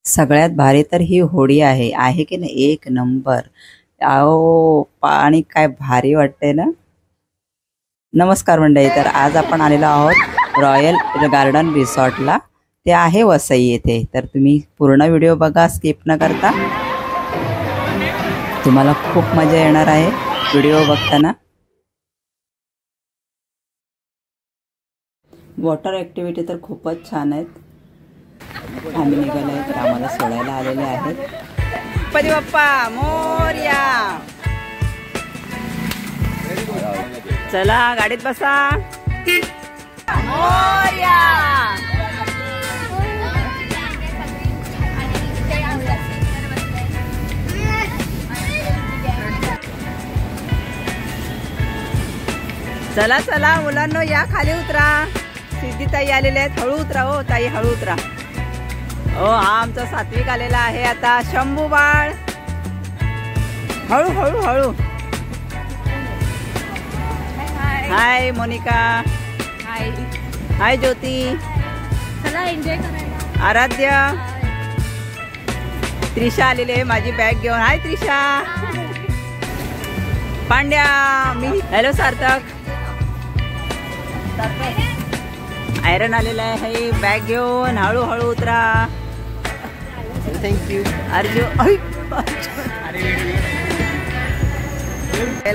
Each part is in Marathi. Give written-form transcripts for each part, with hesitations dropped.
सगळ्यात भारी तर ही होडी आहे की नाही, एक नंबर. अहो पाणी काय भारी वाटते ना. नमस्कार मंडळी, तर आज आपण आलेलो आहोत रॉयल गार्डन रिसॉर्टला. ते आहे वसई येथे. तर तुम्ही पूर्ण व्हिडिओ बघा, स्किप न करता. तुम्हाला खूप मजा येणार आहे व्हिडिओ बघताना. वॉटर ॲक्टिव्हिटी तर खूपच छान आहेत. आम्ही निघालोय, तर आम्हाला सोडायला आलेले आहेत. गणपती बाप्पा मोरया. चला गाडीत बसा. मोरया. चला चला मुलांनो, या खाली उतरा. सिद्धी ताई आलेले आहेत. हळू उतरा हो ताई, हळू उतरा. हो, हा आमचा सात्विक आलेला आहे. आता शंभू बाळ, हळू हळू हळू. हाय मोनिका. हाय हाय ज्योती. चला एन्जॉय करायला. आराध्य. त्रिशा आलेली आहे माझी बॅग घेऊन. हाय त्रिशा. पांड्या. मी. हॅलो सार्थक. आयरन आलेला आहे बॅग घेऊन. हळू हळू उतरा. थँक्यू. अर्जुन.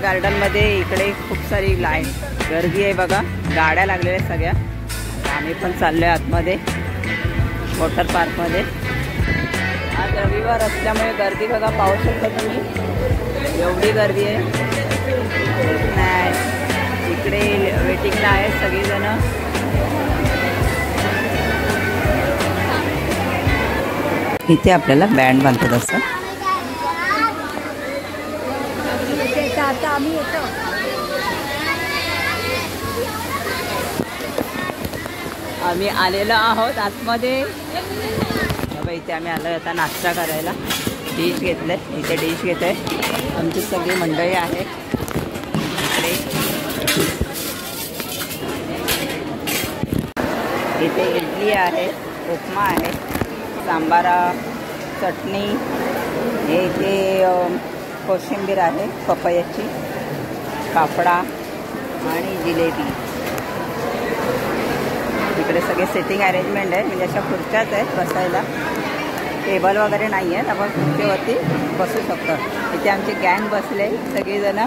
गार्डन मध्ये इकडे खूप सारी लाईन गर्दी आहे बघा. गाड्या लागलेल्या आहेत सगळ्या. आम्ही पण चाललोय आतमध्ये वॉटर पार्क मध्ये. आज रविवार असल्यामुळे गर्दी बघा, पाहू शकता तुम्ही. एवढी गर्दी आहे. नाही, इकडे वेटिंगला आहेत सगळीजण. इथे आपल्याला बँड बांधतात असं. आता आम्ही येतो. आम्ही आलेलो आहोत आतमध्ये. इथे आम्ही आलो आता नाश्ता करायला. डिश घेतले, इथे डिश घेते. आमची सगळी मंडळी आहे इकडे. इथे इडली आहे, उपमा आहे, सांबारा, चटणी. हे इथे कोशिंबीर आहे पपयाची, पापडा आणि जिलेबी. इकडे सगळे सिटिंग अरेंजमेंट आहे, म्हणजे अशा खुर्च्याच आहेत बसायला. टेबल वगैरे नाही आहेत, आपण खुर्चीवरती बसू शकतो. इथे आमची गँग बसले सगळीजण.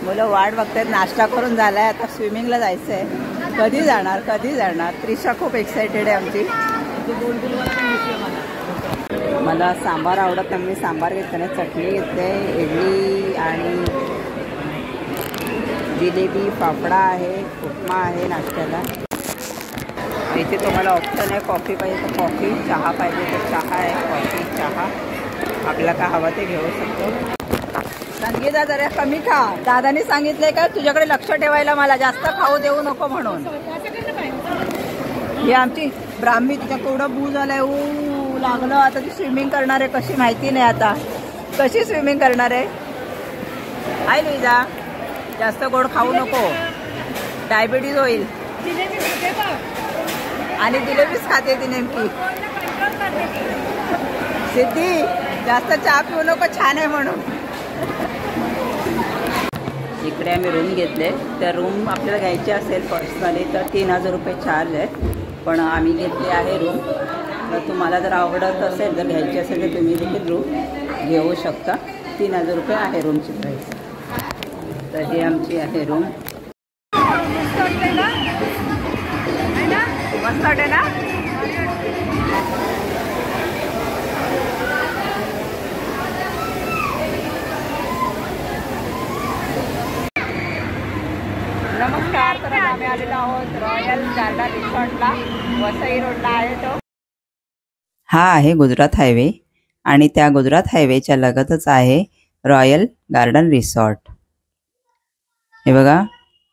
मुलं वाट बघतात. नाश्ता करून झाला आहे, आता स्विमिंगला जायचं आहे. कधी जाणार कधी जाणार. त्रिशा खूप एक्सायटेड आहे आमची. मला सांबार आवडत नाही, मी सांबार घेतलं नाही. चटणी घेतले, इडली आणि जिलेबी, पापडा आहे, उपमा आहे नाश्त्याला. इथे तुम्हाला ऑप्शन आहे, कॉफी पाहिजे तर कॉफी, चहा पाहिजे तर चहा आहे. कॉफी चहा आपल्याला काय हवं ते घेऊ शकतो. संगीता जरा कमी खा. दादाने सांगितलंय का तुझ्याकडे लक्ष ठेवायला, मला जास्त खाऊ देऊ नको म्हणून. ही आमची ब्राह्मी, तिच्या केवढं बू झालंय. लागलं. आता ती स्विमिंग करणार आहे कशी माहिती नाही. आता कशी स्विमिंग करणार आहे. हाय लुईजा, जास्त गोड खाऊ नको, डायबिटीज होईल. आणि जिलेबीच खाते ती नेमकी. सिद्धी, जास्त चहा पिऊ नको, छान आहे म्हणून. इकडे आम्ही रूम घेतले. तर रूम आपल्याला घ्यायची असेल पर्सनली तर 3000 रुपये चार्ज आहे. पण आम्ही घेतली आहे रूम. तर तुम्हाला जर आवडत असेल, जर घ्यायची असेल तर तुम्ही देखील रूम घेऊ शकता. 3000 रुपये आहे रूमची प्राईस. तर ही आमची आहे रूम. मस्त वाटते ना. नमस्कार. तर आम्ही आलेलो आहोत रॉयल गार्डन रिसॉर्टला. वसई रोडला आहे तो. हा आहे गुजरात हायवे आणि त्या गुजरात हायवेच्या लगतच आहे रॉयल गार्डन रिसॉर्ट. हे बघा,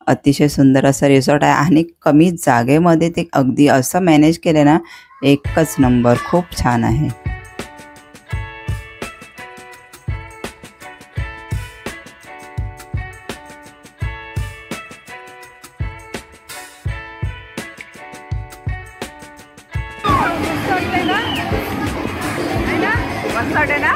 अतिशय सुंदर असं रिसॉर्ट आहे आणि कमी जागेमध्ये ते अगदी असं मॅनेज केले ना, एकच नंबर. खूप छान आहे. मस्त वाटे ना.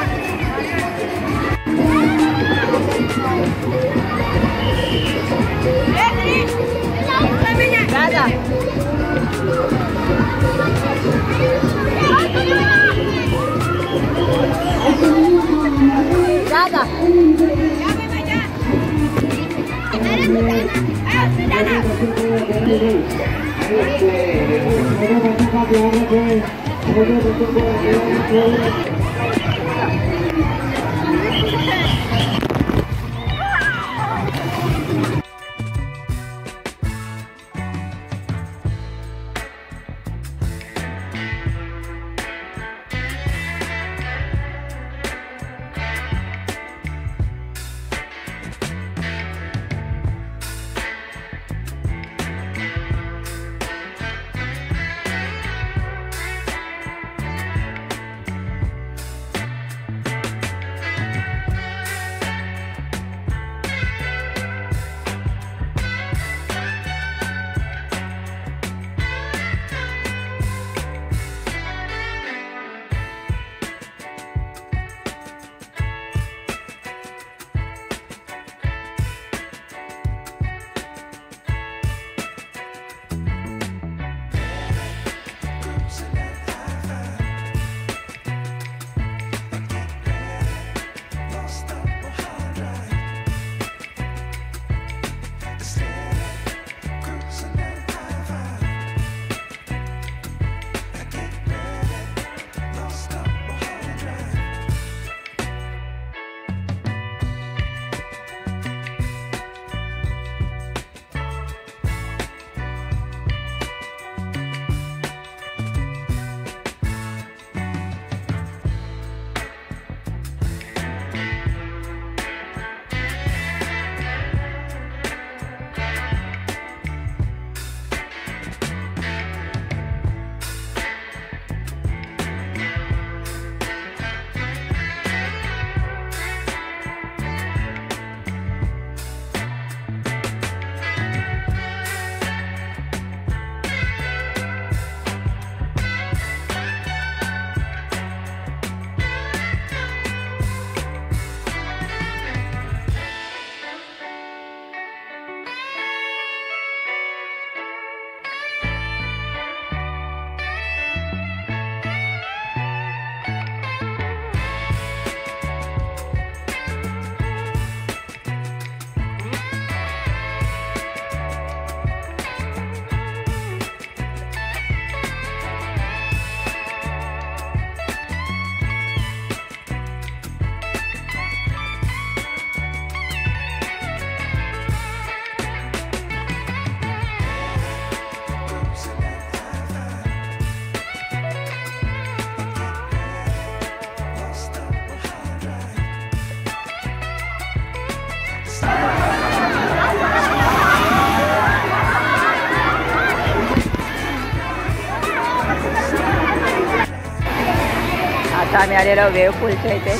आता आम्ही आलेलो वेव पूलच्या इथे.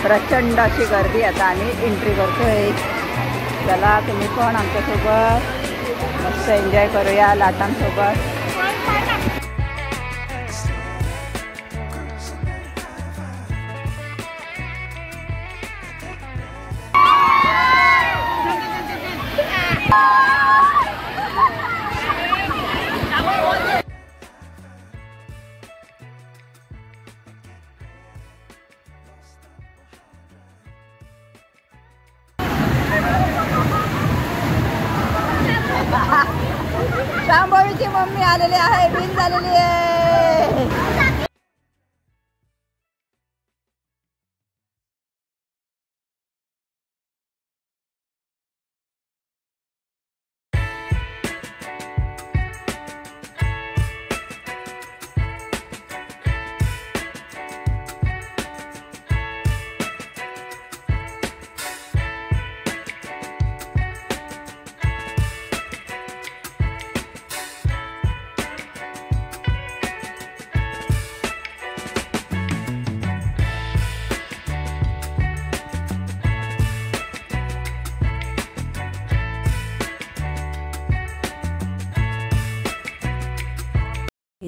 प्रचंड अशी गर्दी. आता आम्ही एंट्री करतोय. चला तुम्ही पण आमच्यासोबत मस्त एन्जॉय करूया लाटांसोबत. शांभवीची मम्मी आलेली आहे. बिन झालेली आहे.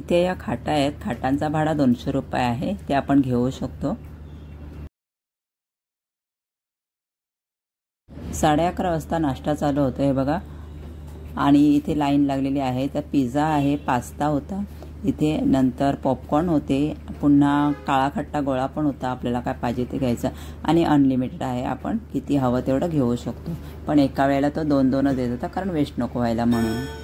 इथे या खाटा आहेत, खाटांचा भाडा 200 रुपये आहे, ते आपण घेऊ शकतो. 11:30 वाजता नाश्ता चालू होतो हे बघा. आणि इथे लाईन लागलेली आहे. तर पिझ्झा आहे, पास्ता होता इथे, नंतर पॉपकॉर्न होते, पुन्हा काळा खट्टा गोळा पण होता, आपल्याला काय पाहिजे ते घ्यायचं. आणि अनलिमिटेड आहे, आपण किती हवं तेवढं घेऊ शकतो. पण एका वेळेला तो 2-2 देत होता, कारण वेस्ट नको व्हायला म्हणून.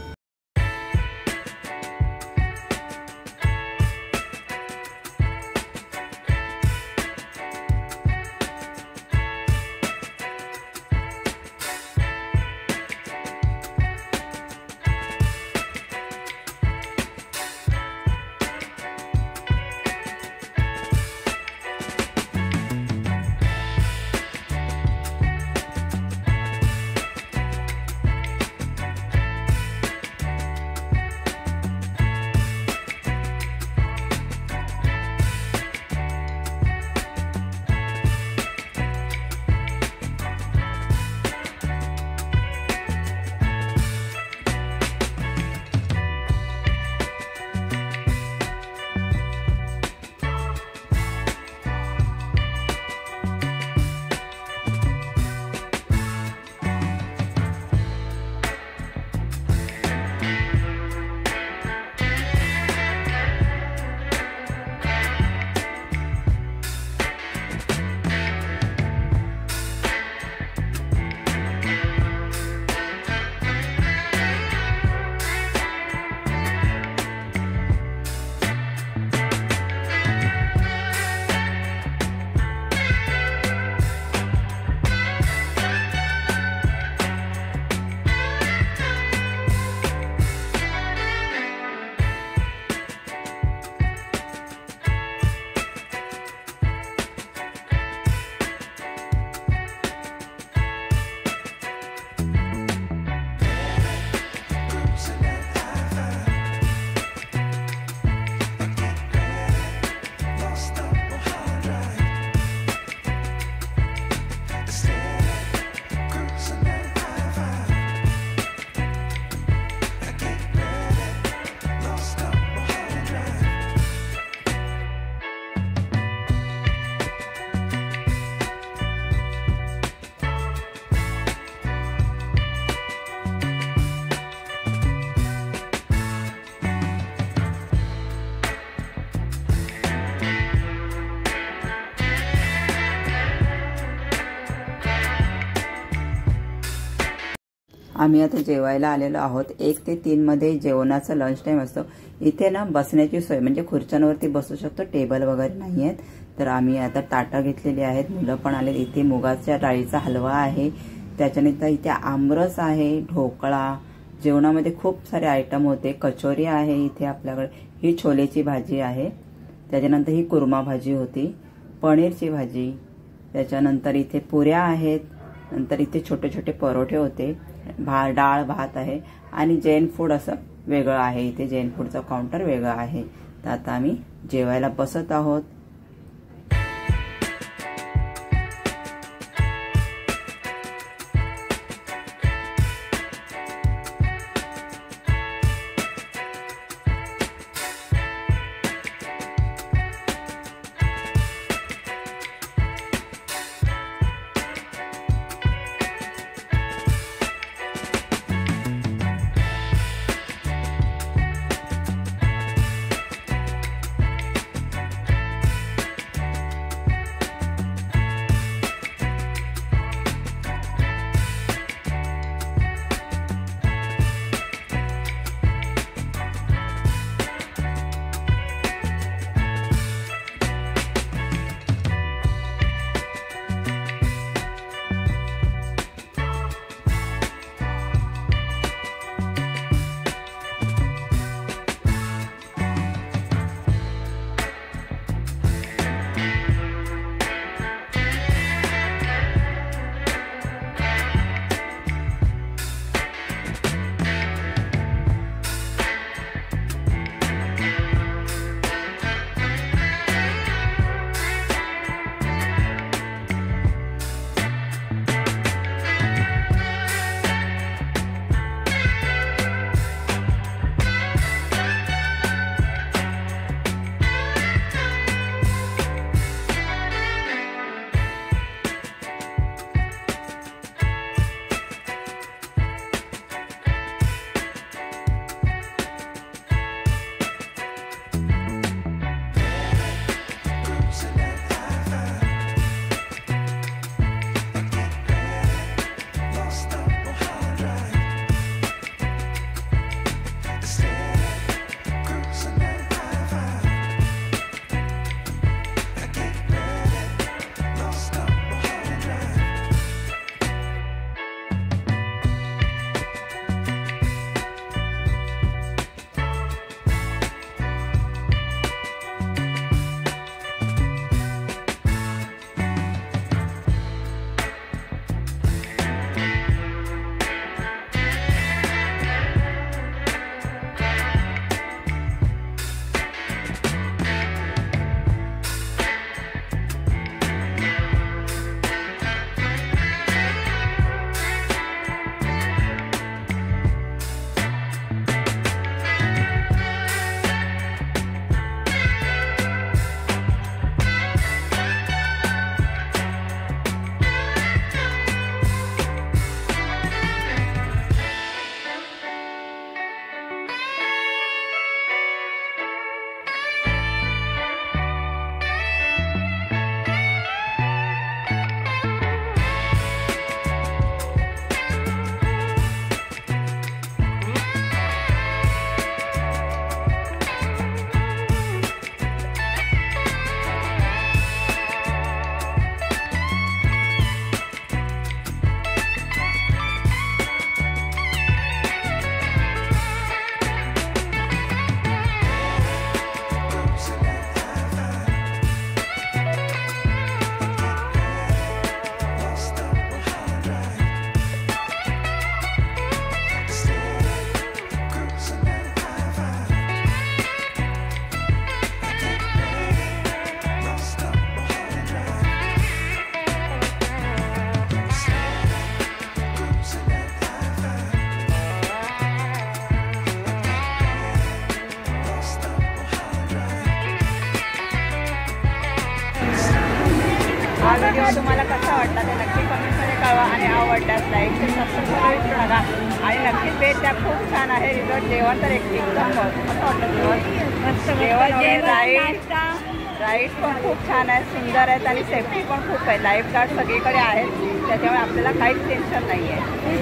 आम्ही आता जेवायला आलेलो आहोत. 1 ते 3 मध्ये जेवणाचा लंच टाइम असतो. इथे ना बसण्याची सोय म्हणजे खुर्च्यांवरती बसू शकतो, टेबल वगैरे नाही आहेत. तर आम्ही आता ताटं घेतलेली आहेत, मुलं पण आले. इथे मुगाच्या डाळीचा हलवा आहे, त्याच्यानंतर इथे आमरस आहे, ढोकळा, जेवणामध्ये खूप सारे आयटम होते. कचोरी आहे इथे आपल्याकडे, ही छोलेची भाजी आहे, त्याच्यानंतर ही कुर्मा भाजी होती, पनीरची भाजी, त्याच्यानंतर इथे पुऱ्या आहेत, नंतर इथे छोटे छोटे परोठे होते, डाळ भात आहे. आणि जैन फूड असं वेगळं आहे, इथे जैन फूडचं काउंटर वेगळं आहे. तर आता आम्ही जेवायला बसत आहोत. हा व्हिडिओ तुम्हाला कसा वाटला ते नक्की कमेंटमध्ये कळवा आणि आवडल्यास लाईक सबस्क्राईब करायला विसरू नका आणि नक्कीच भेट द्या. खूप छान आहे रिसॉर्ट. जेवण तर एकदम कसं वाटतं जेवण जेवण राईड पण खूप छान आहे, सुंदर आहेत आणि सेफ्टी पण खूप आहे. लाईफ गार्ड सगळीकडे आहेत त्याच्यामुळे आपल्याला काहीच टेन्शन नाही आहे.